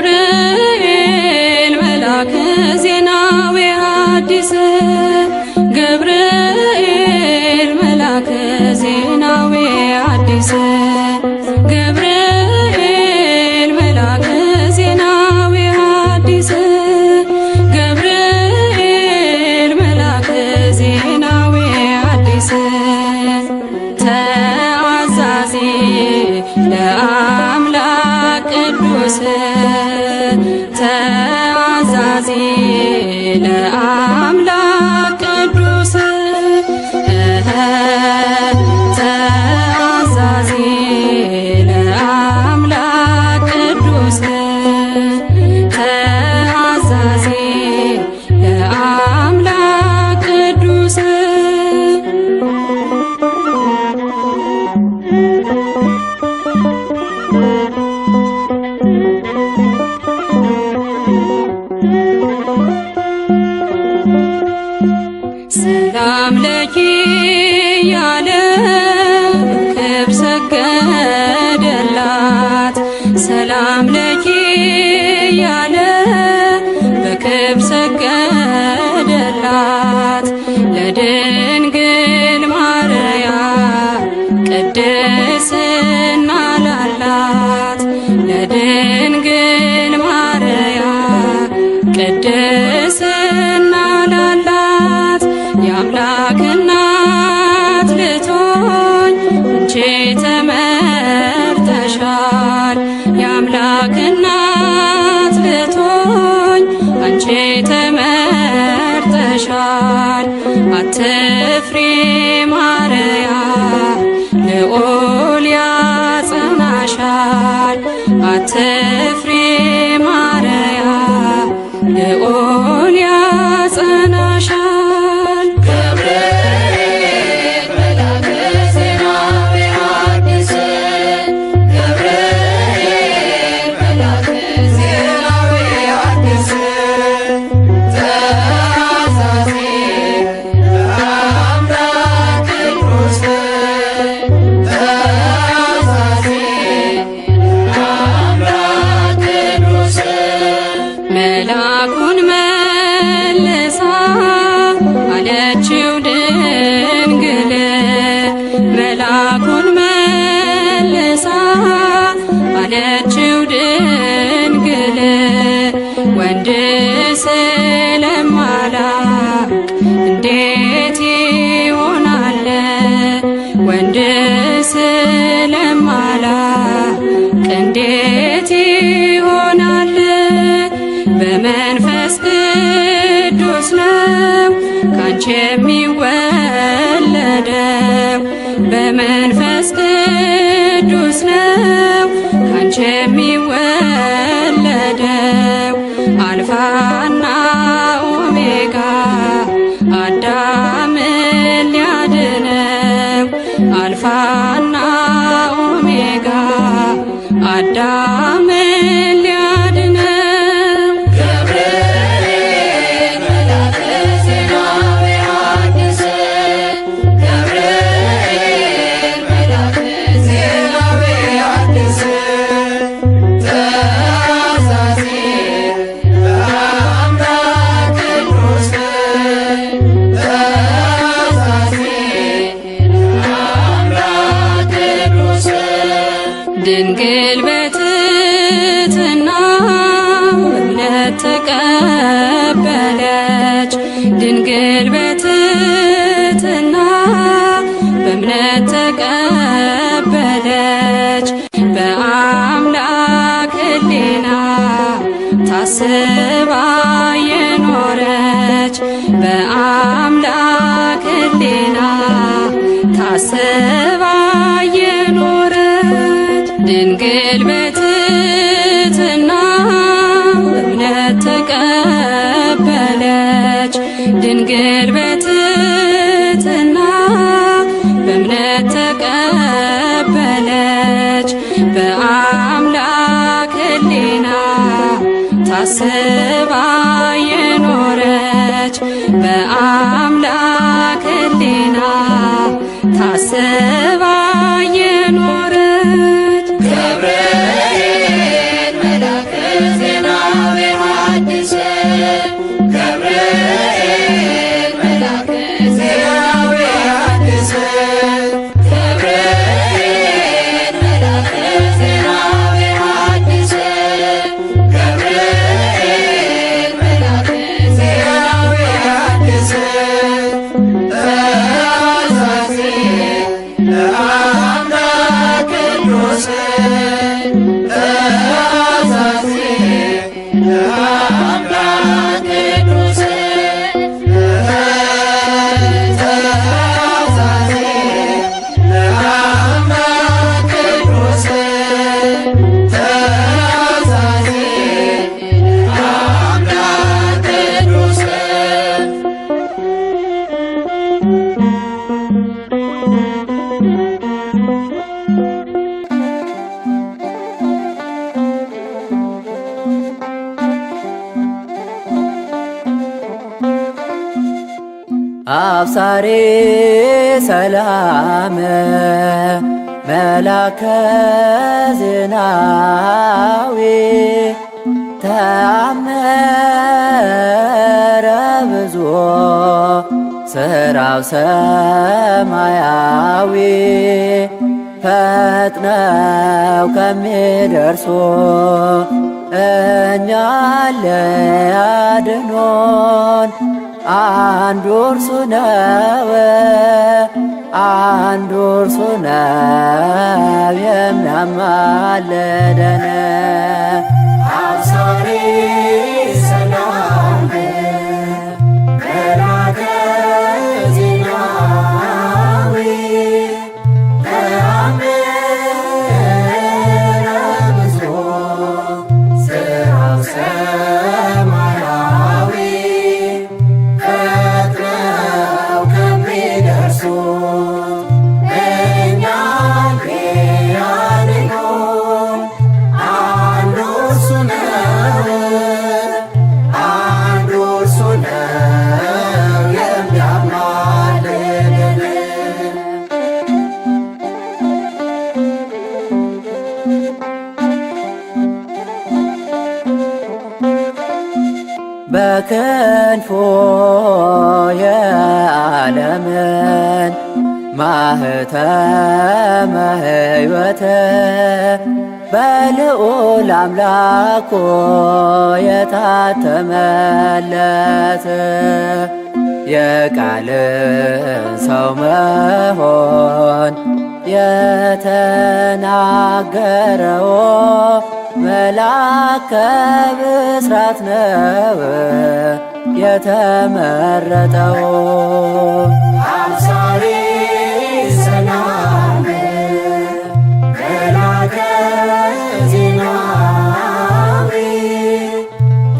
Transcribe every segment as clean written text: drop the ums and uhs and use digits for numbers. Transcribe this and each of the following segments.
ገብርኤል መልአከ ዜናዊ ሐዲስ ገብርኤል መልአከ ዜናዊ ሐዲስ ገብርኤል መልአከ ዜናዊ ሐዲስ ገብርኤል መልአከ ዜናዊ ሐዲስ ተአዛዚ ለአምላክ ቅዱስ ተአዛዚ ለአምላክ ቅዱስ ተአዛዚ ለአምላክ ቅዱስ ተአዛዚ ለአምላክ ቅዱስ ሰላም ለኪ ያለ በክብር ሰገደላት ሰላም ለኪ ያለ በክብር ሰገደላት ለድንግል ማርያም ቅድስና ላላት ለድንግል ማርያም ቅድስና ላላት የአምላክ እናት ልትሆኝ አንቺ ተመርጠሻል የአምላክ እናት ልትሆኝ አንቺ ተመርጠሻል አትፍሪ ማርያም ልዑል ያጸናሻል አትፍሪ ማርያም ልዑል ያጸናሻል ገብርኤል መልአከ ዜናዊ ሐዲስ ገብርኤል መልአከ ዜናዊ ሐዲስ ተአዛዚ ለአምላክ ቅዱስ ተአዛዚ ለአምላክ ቅዱስ መልአኩን መልሳ አለችው ድንግል መልአኩን መልሳ አለችው ድንግል ወንድ ስለማላውቅ እንዴት ይሆናል ወንድ ስለማላውቅ እንዴት ይሆናል በመንፈስ ቅዱስ ነው ካንቺ የሚወለደው በመንፈስ ቅዱስ ነው ካንቺ የሚወለደው አልፋና ኦሜጋ አዳምን ሊያድነው አልፋና ኦሜጋ አዳምን ሊያድነው ገብርኤል መልአከ ዜናዊ ሐዲስ ገብርኤል መልአከ ዜናዊ ሐዲስ ተአዛዚ ለአምላክ ቅዱስ ተአዛዚ ለአምላክ ቅዱስ ድንግል በትሕትና እምነት ተቀበለች ድንግል በትሕትና በእምነት ተቀበለች በአምላክ ሕሊና ታስባ የኖረች በአምላክ ሕሊና ታስባ የኖረች ድንግል በትሕትና በእምነት ተቀበለች ድንግል በትሕትና በእምነት ተቀበለች በአምላክ ሕሊና ታስባ አብሳሬ ሰላም መላከ ዜናዊ ተአምረ ብዙ ሥራው ሰማያዊ ፈጥነው ከሚደርሱ እኛን ሊያድኑን አንዱ እርሱ ነው፣ አንዱ እርሱ ነው የሚያማልደን። አብሳሪ ሰላም መላከ ዜናዊ ተአምረ ብዙ ሥራው ሰማያዊ ፈጥነው ከሚደርሱ እኛን ሊያድኑን አንዱ እርሱ ነው፣ አንዱ እርሱ ነው የሚያማልደን። በክንፎ የዓለምን ማኅተመ ሕይወት በልዑል አምላኮ የታተመለት የቃልን ሰው መሆን የተናገረው መልአከ ብስራት ነው የተመረጠው። አብሳሪ ሰላም መላከ ዜናዊ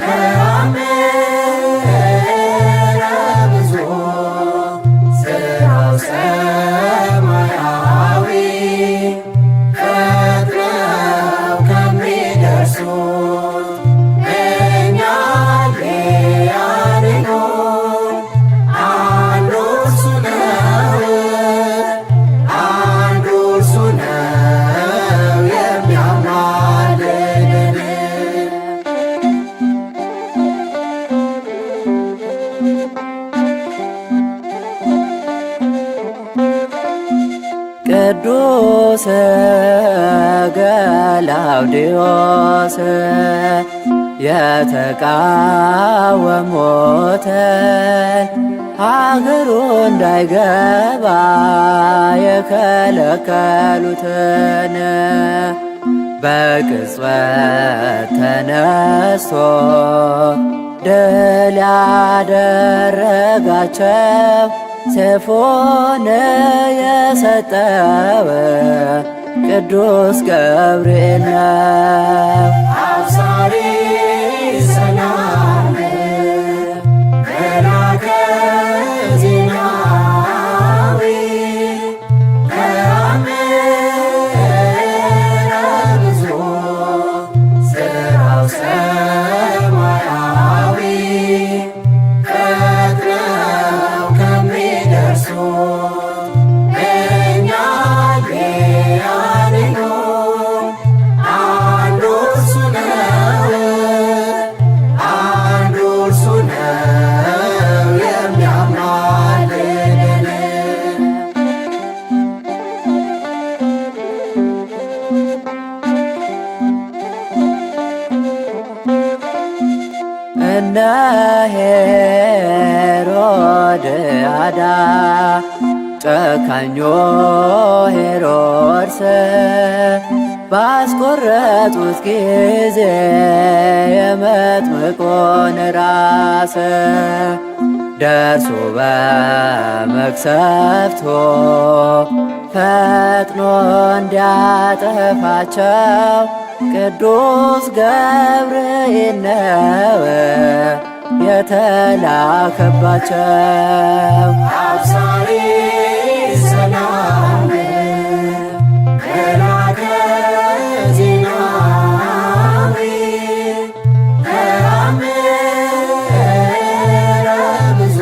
ተአምረ ብዙ ሥራው ሰማያዊ ፈጥነው ከሚደርሱ እኛን ሊያድኑን አንዱ እርሱ ነው፣ አንዱ እርሱ ነው የሚያማልደን። ቅዱስ ገላውዴዎስ የተቃወሙትን ሀገሩ እንዳይገባ የከለከሉትን በቅጽበት ተነስቶ ድል ያደረጋቸው ሰይፉን የሰጠው ቅዱስ ገብርኤል ነው። አብሳሪ ሰላም መላከ ዜናዊ ተአምረ ብዙ ሥራው ሰማያዊ ፈጥነው ከሚደርሱ እኛን ሊያድኑን አንዱ እርሱ ነው፣ አንዱ እርሱ ነው የሚያማልደን። እነ ሄሮድያዳ ጨካኞ ሄሮድስ ባስቆረጡት ጊዜ የመጥምቁን ራስ ደርሶ በመቅሰፍቶ ፈጥኖ እንዲያጠፋቸው ቅዱስ ገብርኤል ነው የተላከባቸው። አብሳሪ ሰላም መላከ ዜናዊ ተአምረ ብዙ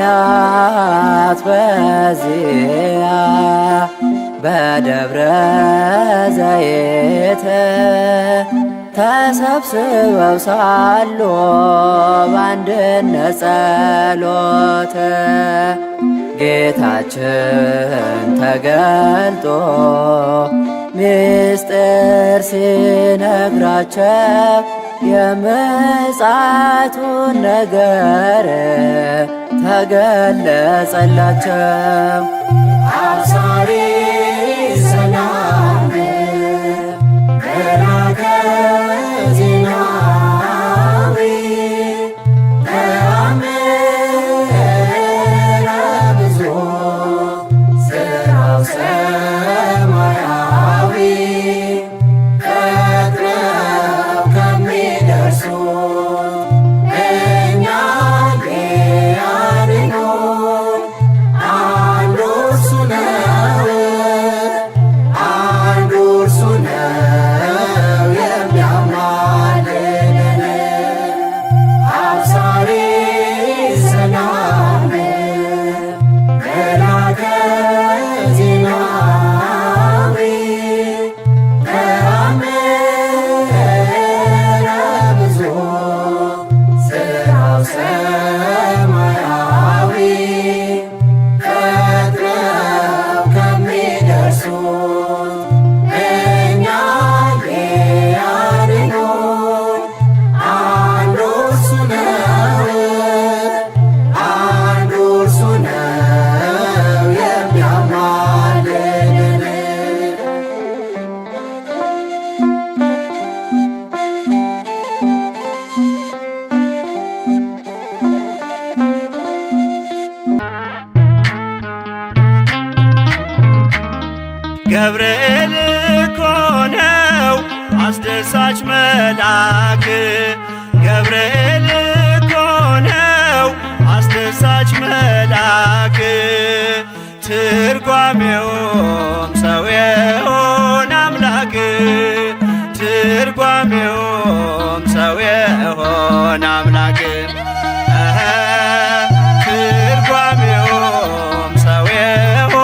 ሐዋርያት በዚያ በደብረ ዘይት ተሰብስበው ሳሉ በአንድነት ጸሎት ጌታችን ተገልጦ ምስጢር ሲነግራቸው የምጽአቱን ነገር ተገለጸላቸው። አብሳሪ ሰላም መላከ ዜናዊ ተአምረ ብዙ ሥራው ሰማያዊ ፈጥነው ከሚደርሱት እኛን ሊያድኑን አንዱ እርሱ ነው፣ አንዱ እርሱ ነው የሚያማልደን። አብሳሪ ሰላም መላከ ዜናዊ ተአምረ ብዙ ሥራው ሰማያዊ ፈጥነው ከሚደርሱት እኛን ሊያድኑን አንዱ እርሱ ነው፣ አንዱ እርሱ ነው የሚያማልደን። ገብርኤል እኮ ነው አስደሳች መልአክ፣ ገብርኤል እኮ ነው አስደሳች መልአክ። ትርጓሜውም ሰው የሆነ አምላክ፣ ትርጓሜውም ሰው የሆነ አምላክ። ትርጓሜውም ሰው የሆነ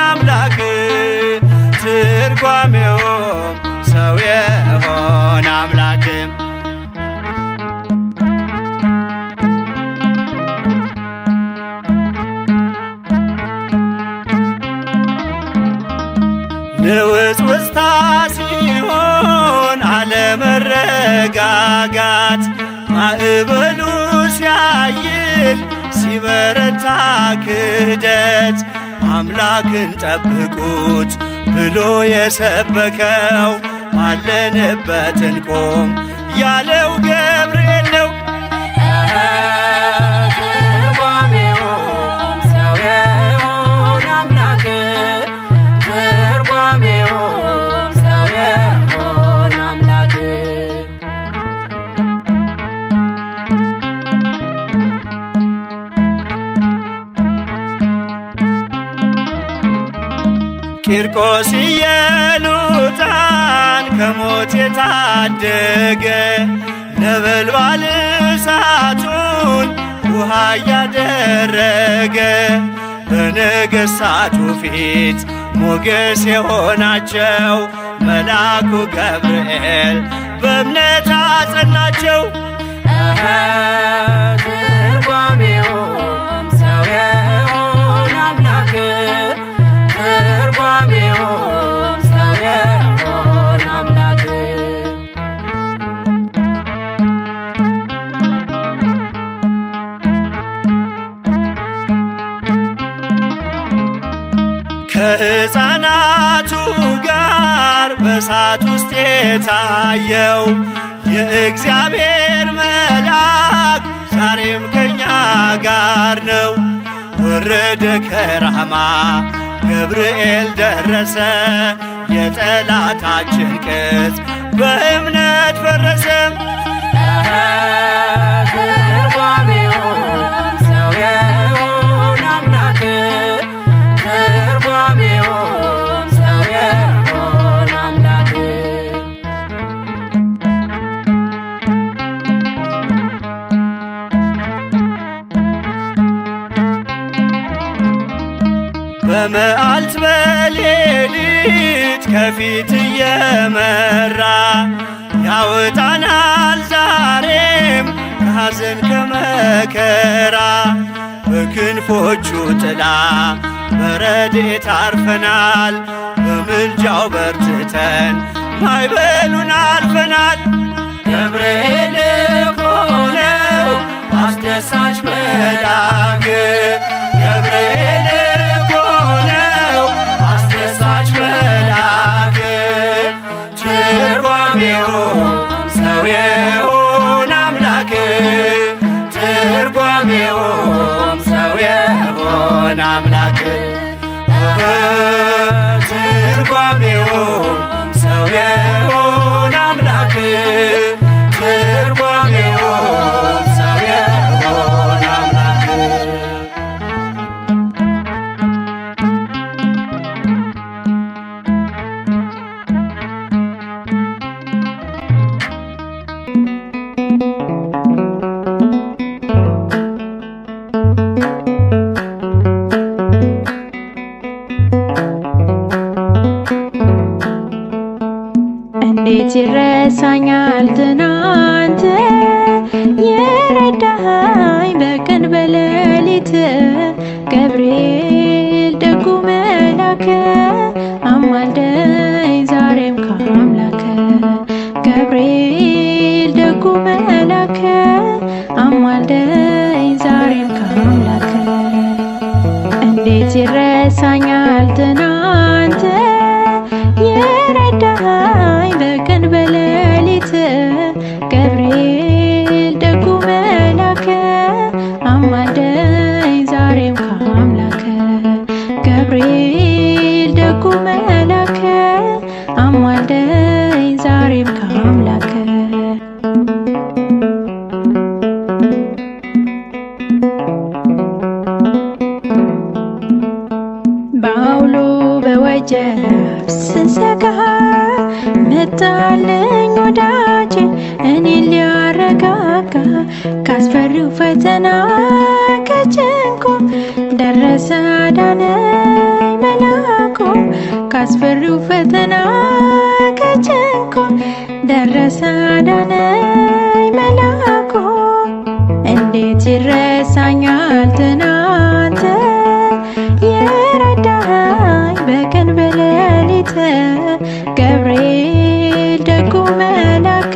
አምላክ፣ ትርጓሜውም ሰው የሆነ አምላክ። ንውጽውጽታ ሲሆን አለመረጋጋት፣ ማዕበሉ ሲያይል ሲበረታ ክህደት፣ አምላክን ጠብቁት ብሎ የሰበከው ባለንበት እንቆም ያለው ገብርኤል ነው። ትርጓሜውም ሰው የሆነ አምላክ፣ ትርጓሜውም ሰው የሆነ አምላክ። ቂርቆስ ኢየሉጣን ከሞት የታደገ ነበልባል እሳቱን ውሃ እያደረገ በነገሥታቱ ፊት ሞገስ የሆናቸው መልአኩ ገብርኤል በእምነት አጸናቸው። ትርጓሜውም ሰው የሆነ አምላክ፣ ትርጓሜውም ሰው የሆነ አምላክ። ከሕፃናቱ ጋር በእሳት ውስጥ የታየው የእግዚአብሔር መልአክ ዛሬም ከኛ ጋር ነው። ወረደ ከራማ ገብርኤል ደረሰ፣ የጠላታችን ቅጥ በእምነት ፈረሰ። ትርጓሜውም ሰው የሆነ አምላክ፣ ትርጓሜውም ሰው የሆነ አምላክ። በመዓልት በሌሊት ከፊት እየመራ ያወጣናል ዛሬም ከሐዘን ከመከራ። በክንፎቹ ጥላ በረድኤት አርፈናል፣ በምልጃው በርትተን ማዕበሉን አልፈናል። ገብርኤል እኮ ነው አስደሳች መልአክ፣ ገብርኤል እኮ ነው አስደሳች መልአክ። ትርጓሜውም ሰው የሆነ አምላክ፣ ትርጓሜውም ሰው የሆነ አምላክ፣ ትርጓሜውም ሰው የሆነ አምላክ፣ ትርጓሜውም ሰው የሆነ አምላክ። እንዴት ይረሳኛል ትናንት የረዳኸኝ በቀን በሌሊት። ገብርኤል ደጉ መላክ አማልደኝ ዛሬም ከአምላክ። ገብርኤል ደጉ መላክ አማልደኝ ዛሬም ከአምላክ። እንዴት ይረሳኛል ትናንት የረዳኸኝ በቀን በሌሊት። ገብርኤል ደጉ መላክ አማልደኝ ዛሬም ከአምላክ። ገብርኤል ደጉ መላክ አማልደኝ ዛሬም ከአምላክ። በአውሎ በወጀብ ስሰጋ መጣልኝ ወዳጄ እኔን ሊያረጋጋ። ካስፈሪው ፈተና ከጭንቁ ደረሰ አዳነኝ መላኩ። ካስፈሪው ፈተና ከጭንቁ ደረሰ አዳነኝ መላኩ። እንዴት ይረሳኛል ትናንት የረዳኸኝ በቀን በሌሊት። ገብርኤል ደጉ መላክ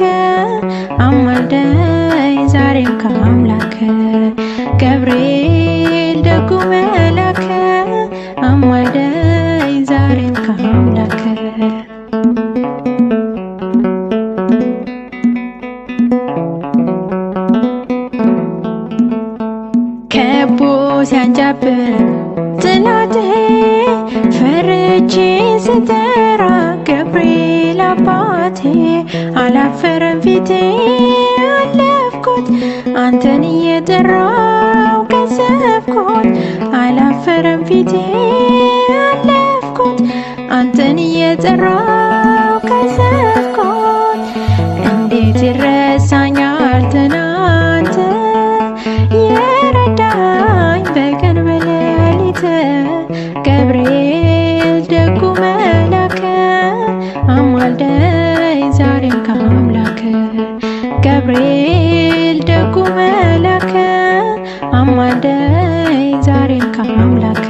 አማልደኝ ዛሬም ከአምላክ። ገብርኤል ደጉ መላክ አማልደኝ ዛሬም ከአምላክ። ከቦ ሲያንጃብር ጥላቴ ፈርቼ ስጠራ ገብርኤል አባቴ። አላፈረም ፊቴ አለፍኩት አንተን እየጠራው ቀሰፍኩት። አላፈረም ፊቴ አለፍኩት አንተን እየጠራው ቀሰፍኩት። እንዴት ይረሳኛል ትናንት የረዳኸኝ በቀን በሌሊት። ገብርኤል ደጉ መላክ አማልደኝ ዛሬም ከአምላክ። ገብርኤል ደጉ መላክ አማልደኝ ዛሬም ከአምላክ።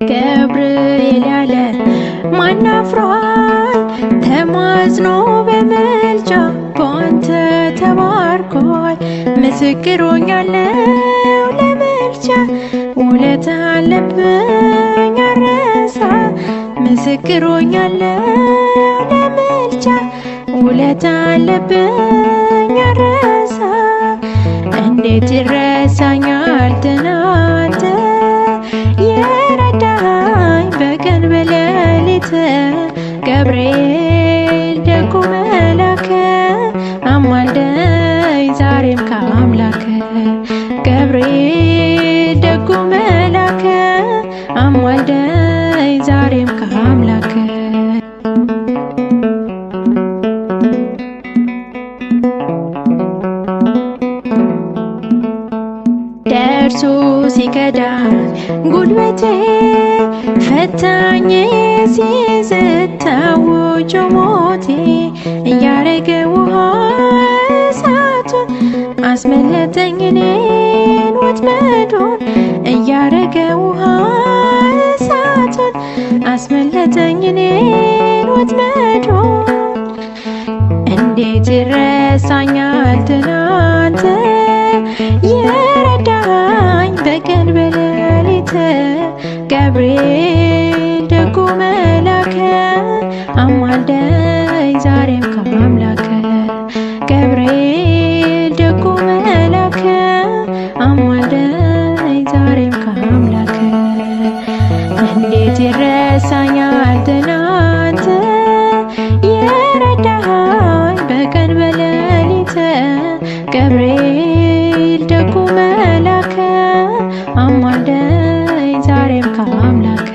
ገብርኤል ያለ ማን አፍሯል? ተማጽኖ በምልጃ በአንተ ተባርኳል። ምስክር ሆኛለሁ ለምልጃ ውለታ አለብኝ አልረሳ። ምስክር ሆኛለሁ ለምልጃ ውለታ አለብኝ አልረሳ። እንዴት ይረሳኛል ትናንት የረዳኸኝ በቀን በሌሊት። ገብርኤል ደጉ መላክ አማልደኝ ዛሬም ከአምላክ። ገብርኤል ደጉ መላክ አማልደኝ ዛሬም ከአምላክ። ጉልበቴ ፈታኝ ሲዝታውጆ ሞቴ እያረገ ውሃ እሳቱን አስመለጠኝ እኔን ወጥመዱን እያረገ ውሃ እሳቱን አስመለጠኝ እኔን ወጥመዱን እንዴት ይረሳኛል ትናንት የረዳኝ በቀን በሌሊት ገብርኤል ደጉ መላከ አማልደኝ ዛሬም ከአምላከ ገብርኤል ደጉ መላከ አማልደኝ ዛሬም ከአምላከ እንዴት ይረሳኛል ትናንት የረዳኝ በቀን በሌሊት ገብርኤል ደጉ መላከ አማልደኝ ዛሬም ከአምላከ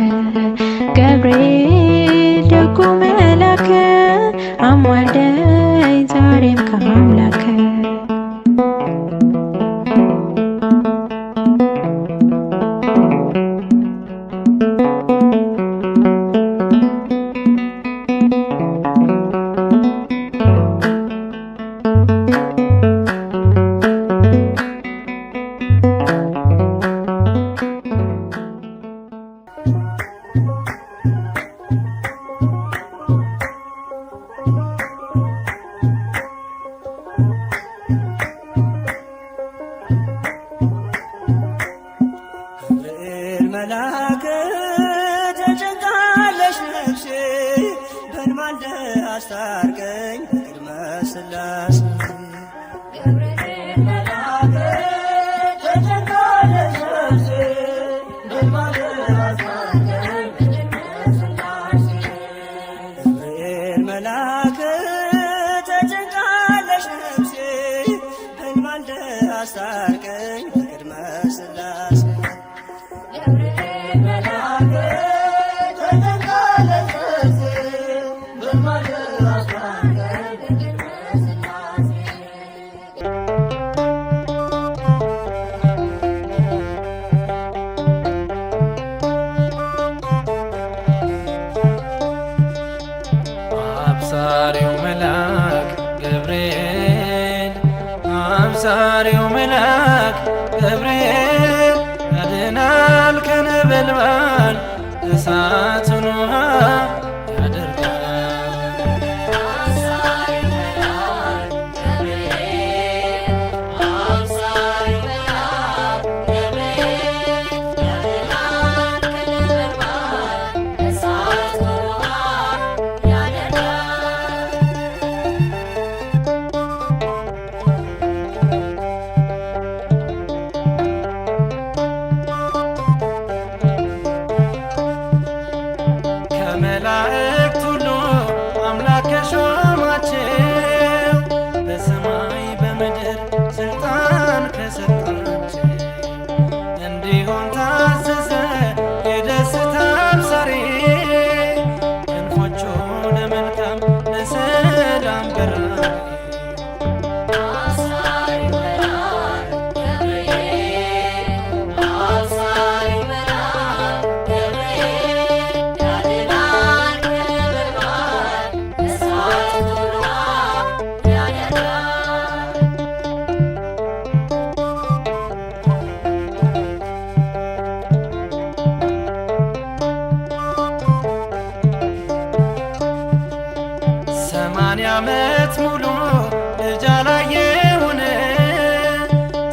ገብርኤል ደጉ መላከ አማልደኝ ዛሬም ከአምላከ መልአክ ተጨንቃለች ነፍሴ በልማልደ አስታርቀኝ በቅድመ ሥላሴ ገብርኤል መልአክ ተጨንቃለች ነፍሴ በልማልደ አስታርቀኝ በቅድመ ሥላሴ ገብርኤል መልአክ ተጨንቃለች ነፍሴ በልማልደ አስታርቀኝ በቅድመ ሥላሴ አብሳሪው መልአክ ገብርኤል አብሳሪው መልአክ ገብርኤል ያድናል ከነበልባል እሳቱን ውሃ ያደርጋል። ከመላእክት ሁሉ አምላክ ከሾማቸው በሰማይ በምድር ስልጣን ከሰጣቸው እንዲሆን ታዘዘ የደስታ አብሳሪ ክንፎቹ ለመልካም ለሰላም በራሪ ዓመት ሙሉ ልጅ አላየሁን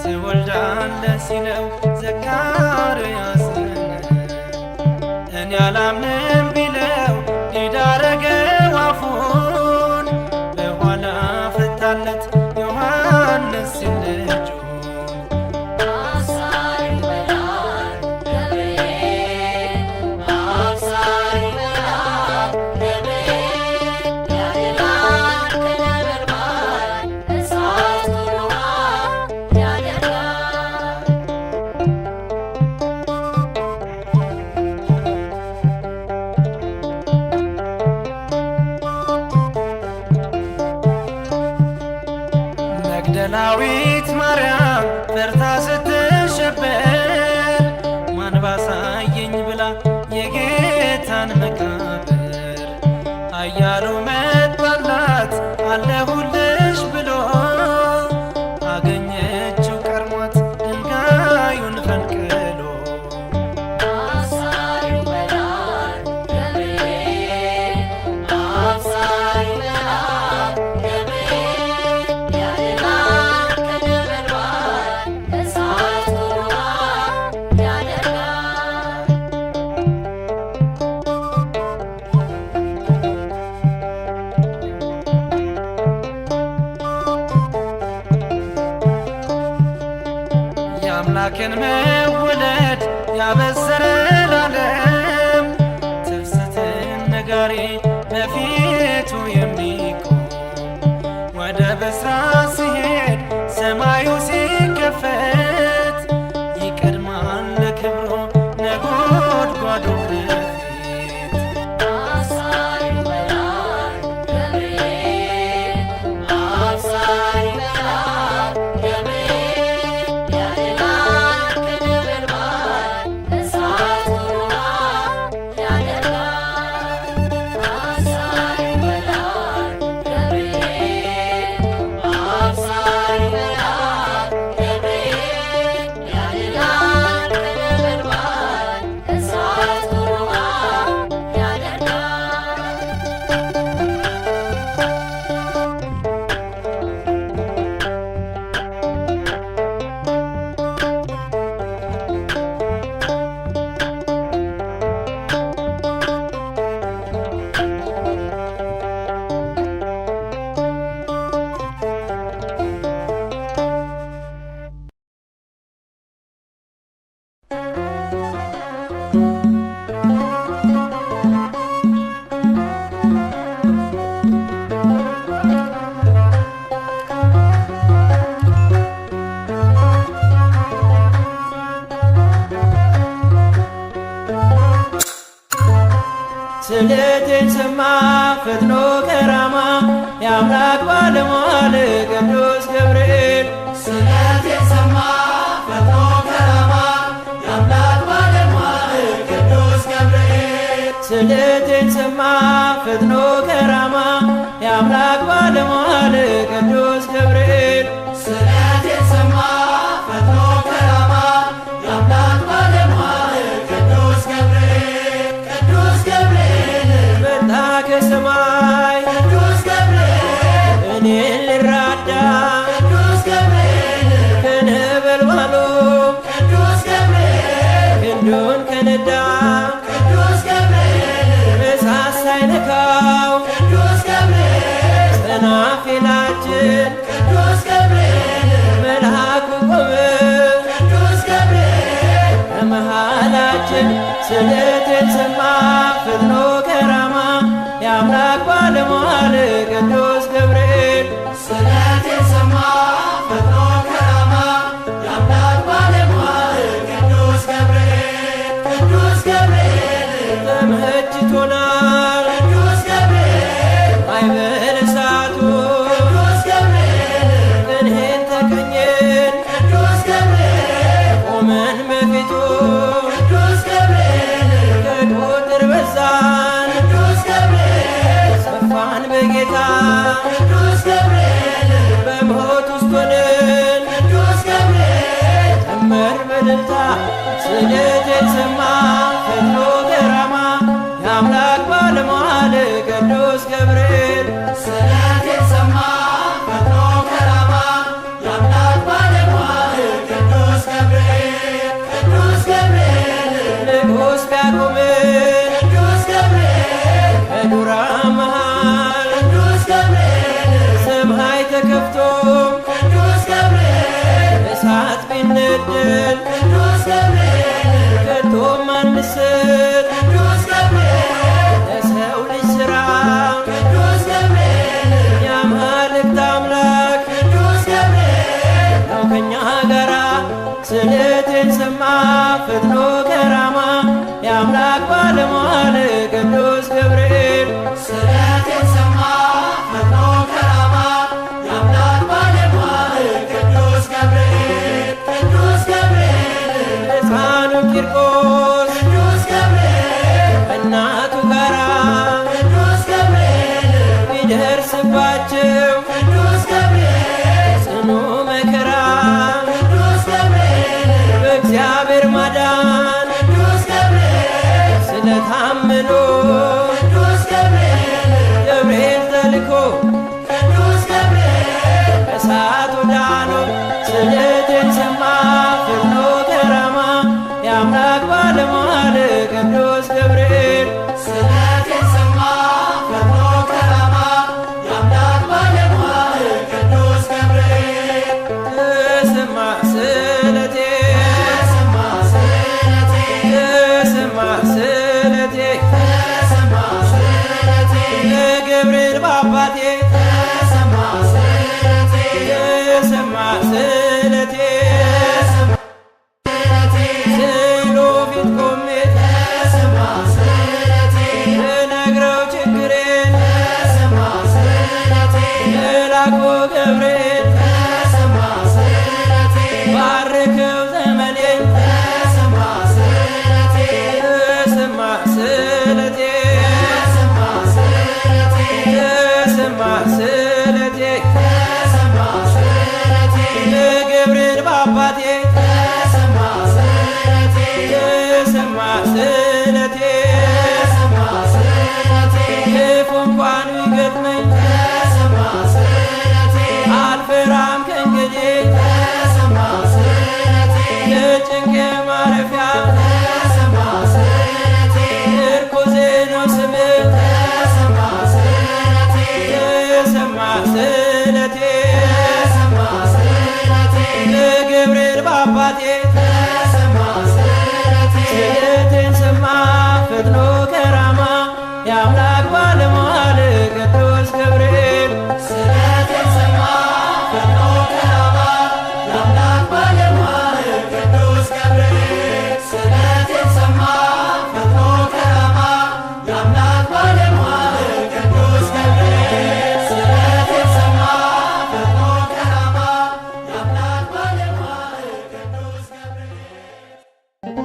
ትወልዳለህ ሲለው ዘካርያስን እኔ አላምንም ቢለው ዲዳ አረገው አፉን በኋላ ፈታለት ዮሐንስ ሲል ልጁን መግደላዊት ማርያም ፈርታ ስትሸበር ማንባሳ የነገን መወለድ ያበሰረ ለዓለም ትፍስትን ነጋሪ በፊቱ የሚቆም ወደ ብስራት ሲሄድ ሰማዩ ሲከፈት ይቀድማል ለክብሩ ነጎድጓዱ በፊት ስደቴን ሰማ ፈጥኖ ከራማ የአምላክ ባለሟል ቅዱስ ገብርኤል ስደቴን ሰማ ፈጥኖ ከራማ የአምላክ ባለሟል ቅዱስ ገብርኤል ስደቴን ሰማ ፈጥኖ ከራማ የአምላክ ባለሟል ቅዱስ ገብርኤል ስደቴን ሰማ ፈጥኖ ከራማ የአምላክ ባለሟል ቅዱስ ገብርኤል ቅዱስ ገብርኤል መጣ ከሰማይ ቅዱስ ገብርኤል እኔን ልራዳ ቅዱስ ገብርኤል ከነበልባሉ ቅዱስ ገብርኤል ክንዱን ከነዳ ቅዱስ ገብርኤል እሳት ሳይነካው ቅዱስ ገብርኤል ሰናፊላችን ቅዱስ ገብርኤል መልአኩ ቆመ ቅዱስ ገብርኤል ከመሃላችን ስደቴን ሰማ ፈጥኖ ከራማ የአምላክ ባለሟል ቅዱስ ገብርኤል ስደቴን ሰማ ፈጥኖ ከራማ የአምላክ ባለሟል ቅዱስ ገብርኤል ቅዱስ ገብርኤል ተመችቶናል ቅዱስ ገብርኤል ማዕበለ እሳቱ ቅዱስ ገብርኤል እንሄን ተቀኘን ቅዱስ ገብርኤል ቆመን በፊቱ ቅዱስ ገብርኤል ከቁጥር በዛን ቅዱስ ገብርኤል ሰፋን በጌታ ቅዱስ ገብርኤል በሞት ውስጥ ሆነን ቅዱስ ገብርኤል ጨመር በደልታ ስደቴን ሰማ ፈጥኖ ከራማ የአምላክ ባለሟል ቅዱስ ገብርኤል ስደቴን ሰማ ፈጥኖ ከራማ የአምላክ ባለሟል ቅዱስ ገብርኤል ቅዱስ ገብርኤል ንጉሥ ቢያቆምን ቅዱስ ገብርኤል በዱራ መሃል ቅዱስ ገብርኤል ሰማይ ተከፍቶ ቅዱስ ገብርኤል እሳት ቢነደድ ቅዱስ ገብርኤል ከቶም አንስት ቅዱስ ገብርኤል ለሰው ልጅ ሥራ ቅዱስ ገብርኤል የአማልክት አምላክ ቅዱስ ገብርኤል ነው ከኛ ጋራ ስደቴን ሰማ ፈጥኖ ከራማ የአምላክ ባለሟል ቅዱስ ገብርኤል ስደቴን ሰማ ፈጥኖ ከራማ የአምላክ ባለሟል ቅዱስ ገብርኤል ቅዱስ ገብርኤል ሕፃኑ ቂርቆስ ቅዱስ ገብርኤል ከእናቱ ጋራ ቅዱስ ገብርኤል ቢደርስባቸው ቅዱስ ገብርኤል ጽኑ መከራ ቅዱስ ገብርኤል በእግዚአብሔር ማዳን ቅዱስ ገብርኤል ስለቴ ለገብርኤል በአባቴ ተሰማ ስለቴ ስዕሉ ፊት ቆሜ ልነግረው ችግሬን መልአኩ ገብርኤል ባርከው ዘመኔን ተሰማ ስለቴ ተሰማ ስለቴ ለገብርኤል በአባቴ ተሰማ ስለቴ ክፉ እንኳን ቢገጥመኝ አልፈራም ከእንግዲህ የጭንቄ ማረፊያ ምርኩዜ ነው ስምህ ተሰማ ስለቴ ለገብርኤል በአባቴ ስለቴን ሰማ ፈጥኖ ከራማ የአምላክ ባለሟል ቅዱስ ገብርኤል ስለቴን ሰማ ፈጥኖ ከራማ የአምላክ ባለሟል ቅዱስ ገብርኤል ስለቴን ሰማ ፈጥኖ ከራማ የአምላክ ባለሟል ቅዱስ ገብርኤል ስለቴን ሰማ ፈጥኖ ከራማ የአምላክ ባለሟል ቅዱስ ገብርኤል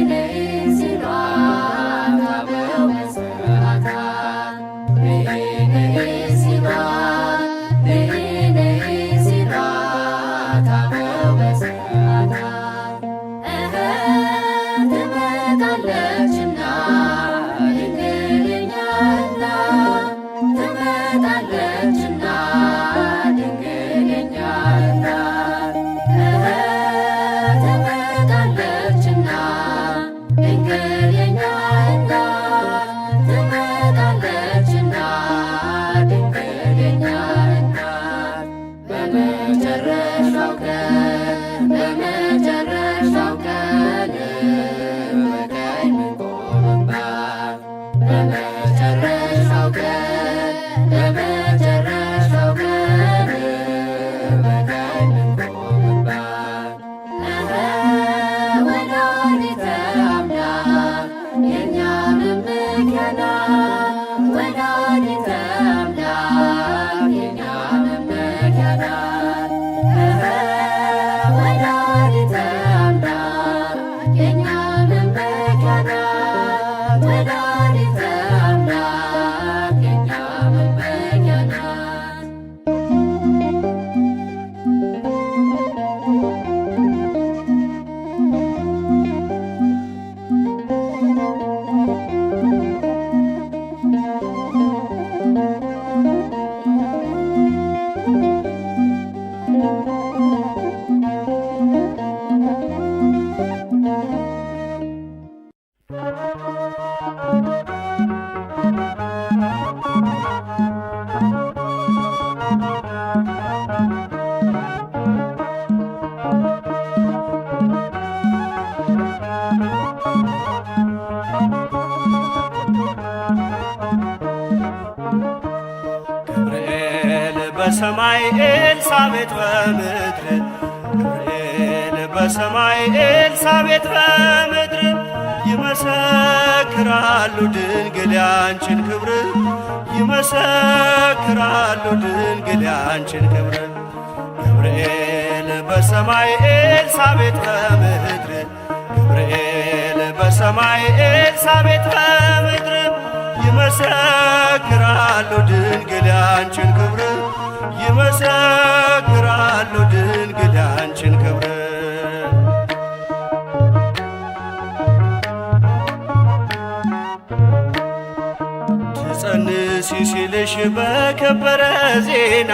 ነይ ትመጣለችና ድንግል የኛ እናት ትመጣለችና ድንግል የኛ እናት ትመጣለችና ድንግል የኛ እናት ትመጣለችና ድንግል የኛ እናት በመጨረሻው ቀን በመጨረሻው ቀን በቀኝ ምንቆምባት በመጨረሻው ቀን በመጨረሻው ቀን በቀኝ ምንቆምባት ወላዲተ አምላክ የእኛ መመኪያ ናት ወላዲተ አምላክ የእኛ መመኪያ ናት ወላዲተ አምላክ የእኛ መመኪያ ናት ወላዲተ አምላክ የእኛ መመኪያ ናት። ገብርኤል በሰማይ ኤልሳቤጥ በምድር ገብርኤል በሰማይ ኤልሳቤጥ በምድር ይመሰክራሉ ድንግል ያንቺን ክብር ይመሰክራሉ ድንግል ያንቺን ክብር ገብርኤል በሰማይ ኤልሳቤጥ በምድር ገብርኤል በሰማይ ኤልሳቤጥ በምድር ይመሰክራሉ ድንግል ያንቺን ክብር ይመሰክራሉ ድንግል ያንቺን ክብር ትጸንሲ ሲልሽ በከበረ ዜና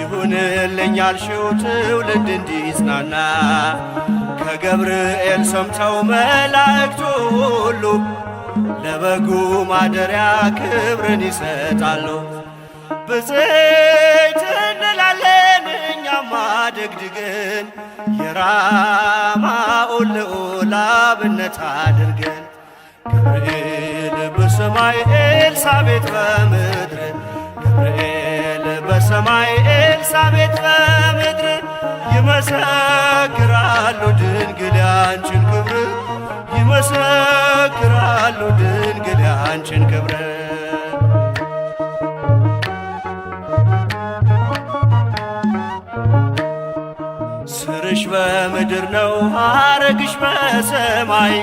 ይሁንልኝ ያልሽው ትውልድ እንዲጽናና ከገብርኤል ሰምተው መላእክቱ ሁሉ ለበጉ ማደሪያ ክብርን ይሰጣሉ። ብፅዕት እንላለን እኛማ ደግድገን የራማውን ልዑል አብነት አድርገን ገብርኤል በሰማይ ኤልሳቤጥ በምድር ገብርኤል በሰማይ ኤልሳቤጥ በምድር ይመሰክራሉ ድንግል ያንቺን ክብር ይመሰክራሉ ድንግል ያንቺን ክብር ስርሽ በምድር ነው ሐረግሽ በሰማይ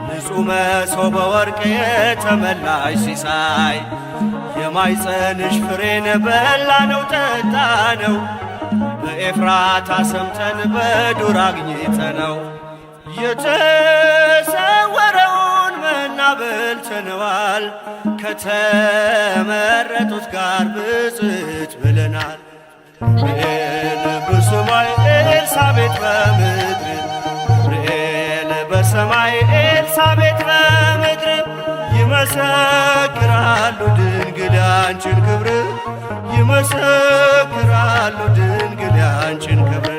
ንጹሕ መሶበ ወርቅ የተመላሽ ሲሳይ የማይጸንሽ ፍሬን በላነው ጠጣነው በኤፍራታ ሰምተን በዱር አግኝተነው የተሰወረውን መና በልተነዋል ከተመረጡት ጋር ብፅዕት ብለናል። ገብርኤል በሰማይ ኤልሳቤጥ በምድር ገብርኤል በሰማይ ኤልሳቤጥ በምድር ይመሰክራሉ ድንግል ያንቺን ክብር ይመሰክራሉ ድንግል ያንቺን ክብር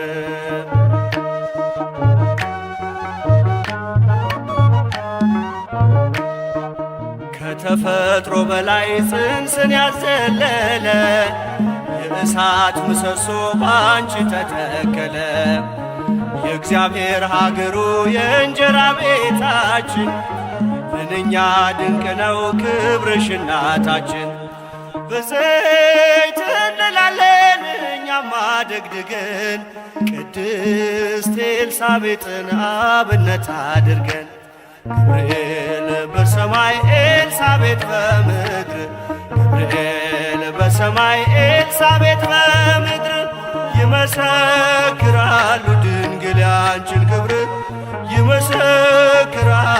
ከተፈጥሮ በላይ ጽንስን ያዘለለ የእሳት ምሰሶ ባንቺ ተተከለ የእግዚአብሔር ሀገሩ የእንጀራ ቤታችን ምንኛ ድንቅ ነው ክብርሽ እናታችን ብፅዕት እንላለን እኛማ ደግድገን ቅድስት ኤልሳቤጥን አብነት አድርገን ገብርኤል በሰማይ ኤልሳቤጥ በምድር ገብርኤል በሰማይ ኤልሳቤጥ በምድር ይመሰክራሉ ድንግል ያንቺን ክብር ይመሰክራሉ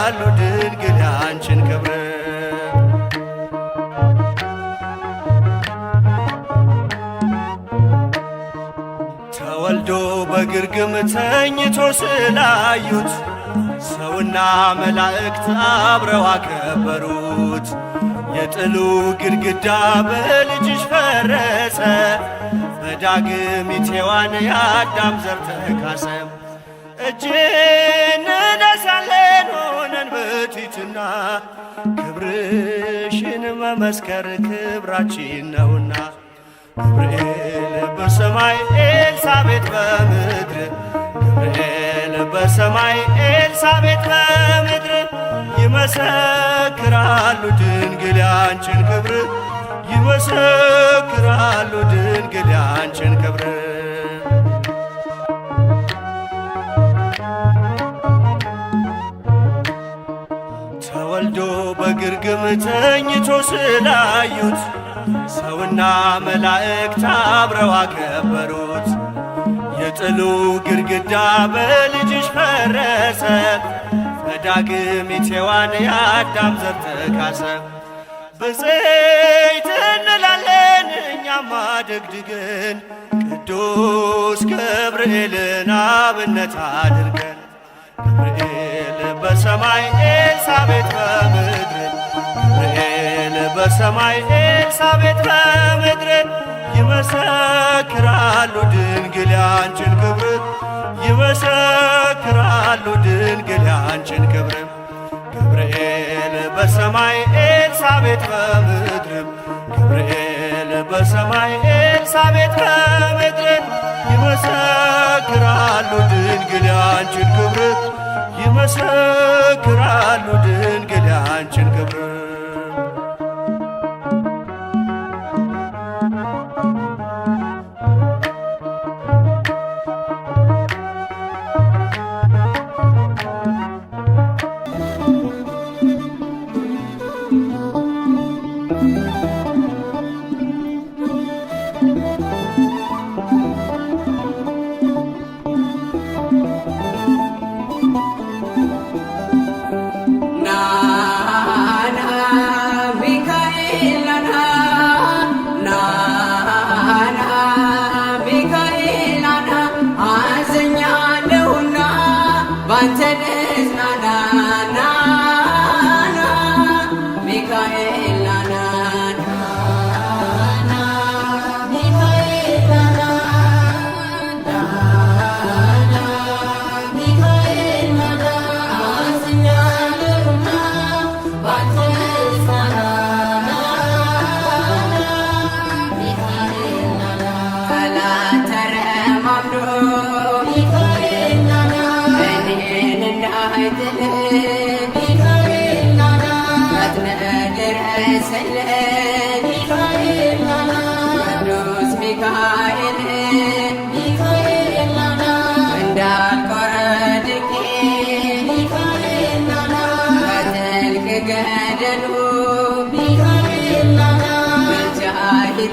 ተኝቶ ስላዩት ሰውና መላእክት አብረው አከበሩት። የጥሉ ግድግዳ በልጅሽ ፈረሰ፣ በዳግሚት ሔዋን የአዳም ዘር ተካሰ። እጅ እንነሳለን ሆነን በትሕትና ክብርሽን መመስከር ክብራችን ነውና። ገብርኤል በሰማይ ኤልሳቤጥ በምድር ገብርኤል በሰማይ ኤልሳቤጥ በምድር ይመሰክራሉ ድንግል ያንቺን ክብር ይመሰክራሉ ድንግል ያንቺን ክብር። ተወልዶ በግርግም ተኝቶ ስላዩት ሰውና መላእክት አብረው አከበሩት። የጥሉ ግድግዳ በልጅሽ ፈረሰ፣ በዳግሚት ሔዋን የአዳም ዘር ተካሰ። ብፅዕት እንላለን እኛማ ደግድገን ቅዱስ ገብርኤልን አብነት አድርገን። ገብርኤል በሰማይ ኤልሳቤጥ በምድር ገብርኤል በሰማይ ኤልሳቤጥ በምድር ይመሰክራሉ ድንግል ያንቺን ክብር ይመሰክራሉ ድንግል ያንቺን ክብር። ገብርኤል በሰማይ ኤልሳቤጥ በምድር ገብርኤል በሰማይ ኤልሳቤጥ በምድር ይመሰክራሉ ድንግል ያንቺን ክብር ይመሰክራሉ ድንግል ያንቺን ክብር።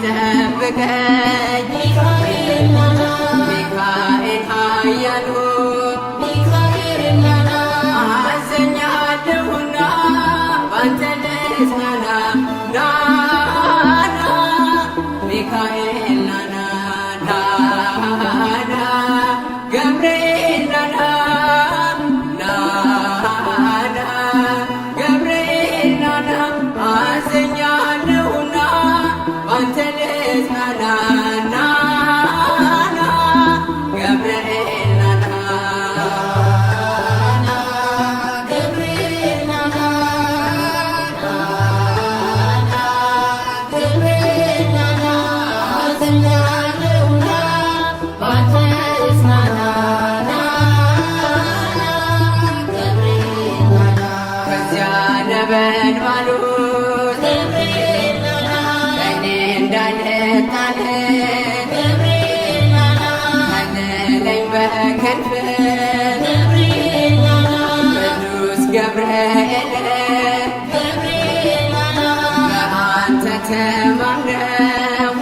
ጠብቀኝ ሚካኤል ኃያሉ አዘኛለሁና ባንተ ልጽናና ናና ሚካኤል ናና ናና ገብርኤል ናና ናና ገብርኤል ናና አዘኛለሁና ባንተ ልጽናና ናና ገብርኤል ናና ገብርኤል ናና ገብርኤል ናና አዘኛለሁና ባንተ ልጽናና ናና ገብርኤል ናና ከዚያ ነበልባሉ በከንፈ ቅዱስ ገብርኤል በአንተ ተማምነው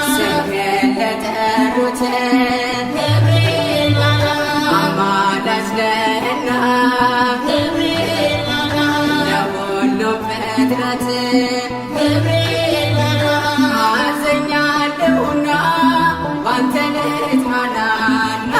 ስምህን ለጠሩት አማላጅ ነህና ለሁሉም ፍጥረት አዘኛለሁና ባንተ ልጽናና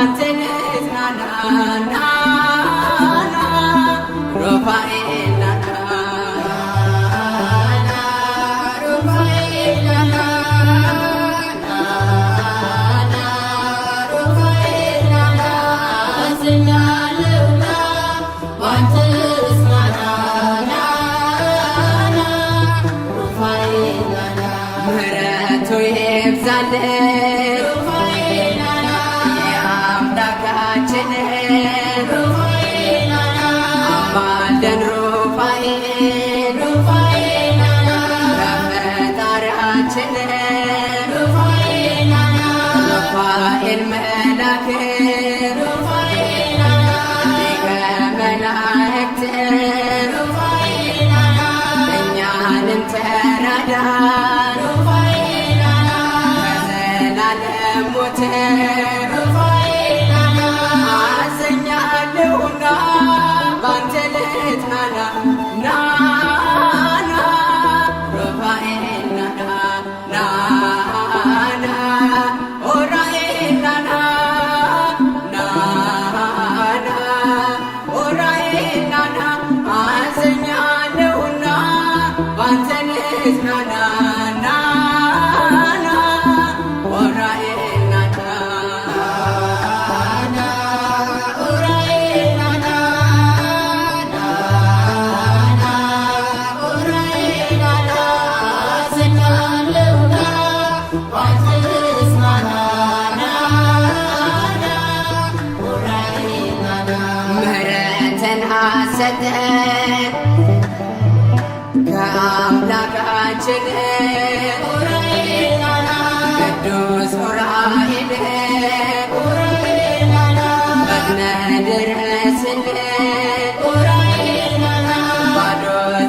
ባንተ ልጽናና ና ሩፋኤል ናና ሩፋኤል ናና ሩፋኤል ናና አዝኛለሁና ባንተ ልጽናና ሩፋኤል ናና ምህረቱ ይብዛልን የአምላካችን አማልደን ሩፋኤል በፈጣሪያችን ሩፋኤል መልአክ ሊቀ መላእክት እኛንም ተራዳን ከዘላለም ሞት አዝኛለሁና ባንተ ልጽናና ና ሩፋኤል ናና ና ኡራኤል ናና ኡራኤል ናና አዝኛለሁና ባንተ ልጽናና ኡራኤል ናና ምህረትን አሰጠን ከአምላካችን ቅዱስ ኡራኤል ፈጥነ ድረስልን ባዶ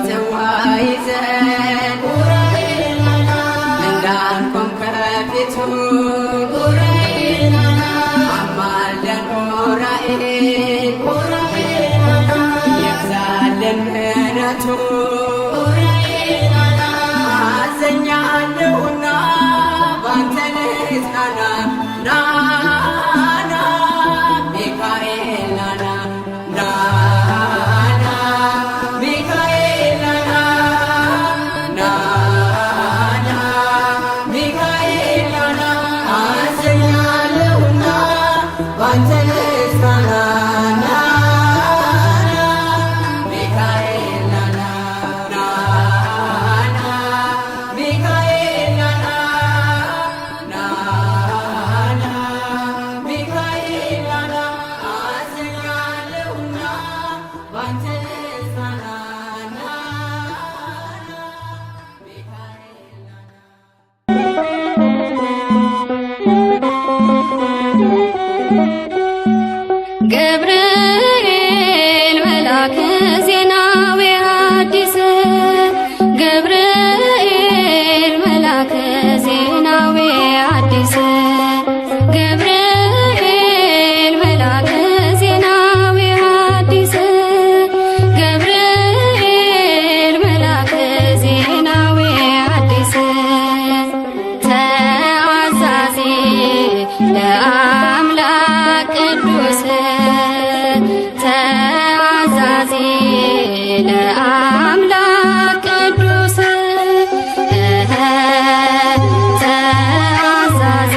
ጽዋ ይዘን እንዳንቆም ከፊቱ አማልደን ኡራኤል ይብዛልን ምህረቱ አዝኛለሁና ባንተ ልጽናና ና ሚካኤል ናና ሚካኤል ናና ሚካኤል ናና አዝኛለሁና ባንተ ልጽናና ሚካኤል ናና ሚካኤል ናና ሚካኤል ናና አዝኛለሁና ባንተ ልጽናና ሚካኤል ናና ገብርኤል መልአከ ዜናዊ ሐዲስ ገብርኤል መልአከ ዜናዊ ሐዲስ ገብርኤል መልአከ ዜናዊ ሐዲስ ገብርኤል መልአከ ዜናዊ ሐዲስ ተአዛዚ ለአምላክ ቅዱስ ተአዛዚ ለአምላክ ቅዱስ ተአዛዚ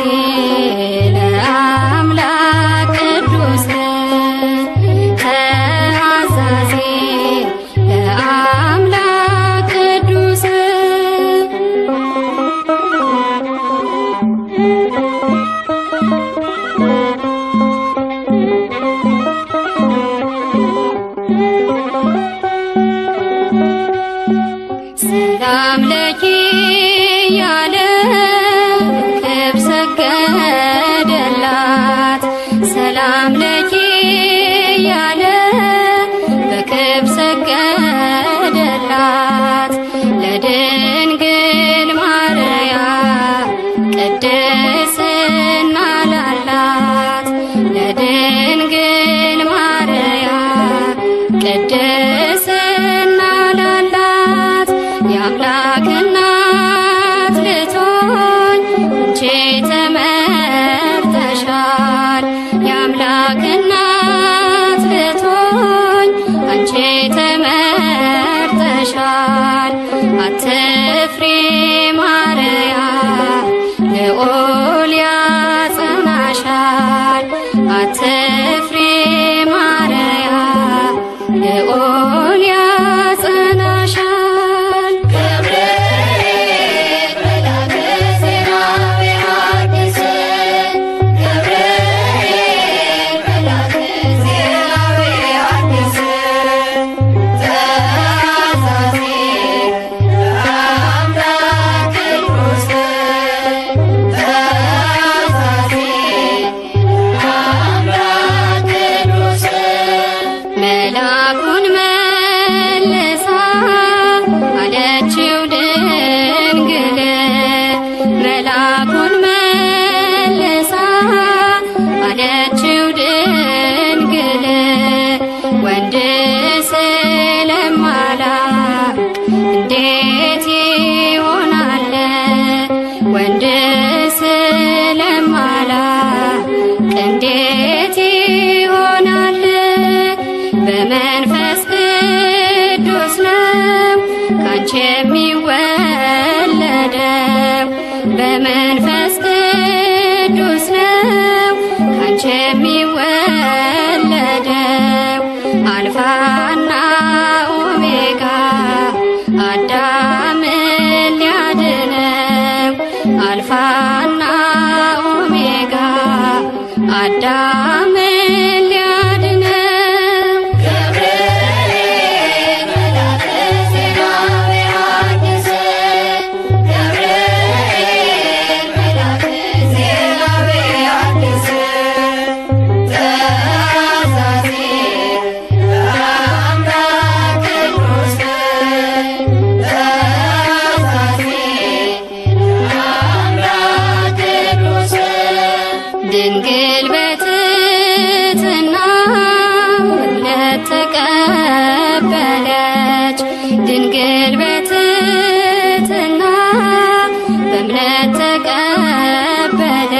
ለአምላክ ቅዱስ ተአዛዚ ለአምላክ ቅዱስ ሰላም ለኪ ያለ ክብ ሰገደላት ሰላም ለኪ ያለ በክብ ሰገደላት ለድንግል ማርያም ቅድስና ላላት ለድንግል ማርያም ቅድስና ላላት የአምላክ እናት ልትሆኝ አንቺ ተመርጠሻል። አትፍሪ ማርያም ልዑል ያጸናሻል። ገብርኤል መልአከ ዜና ቢሐድስ ገብርኤል መልአከ ዜና ቢሐድስ ተአዛዚ በአምላክ ቅዱስ ተአዛዚ በአምላክ ቅዱስ መልአኩን መልሳ አለችው ድንግል መልአኩን መልሳ አለችው ድንግል ወንድ ስለማላውቅ እንዴት ይሆናል ወንድ ስለማላውቅ እንዴት ይሆናል በመንፈስ ቅዱስ ነው ካንቺ የሚወለደው በመንፈስ ቅዱስ ነው ካንቺ የሚወለደው አልፋና ኦሜጋ አዳምን ሊያድነው አልፋና ኦሜጋ አዳምን ሊያድነው ገብርኤል መልአከ ዜና ቢሐድስ ገብርኤል መልአከ ዜና ቢሐድስ ተአዛዚ በአምላክ ቅዱስ ተአዛዚ በአምላክ ቅዱስ ድንግል በትሕትና እምነት ተቀበለች ድንግል በትሕትና በእምነት ተቀበለች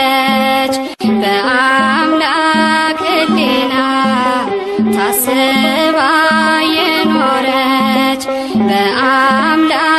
በአምላክ ሕሊና ታስባ የኖረች በአምላክ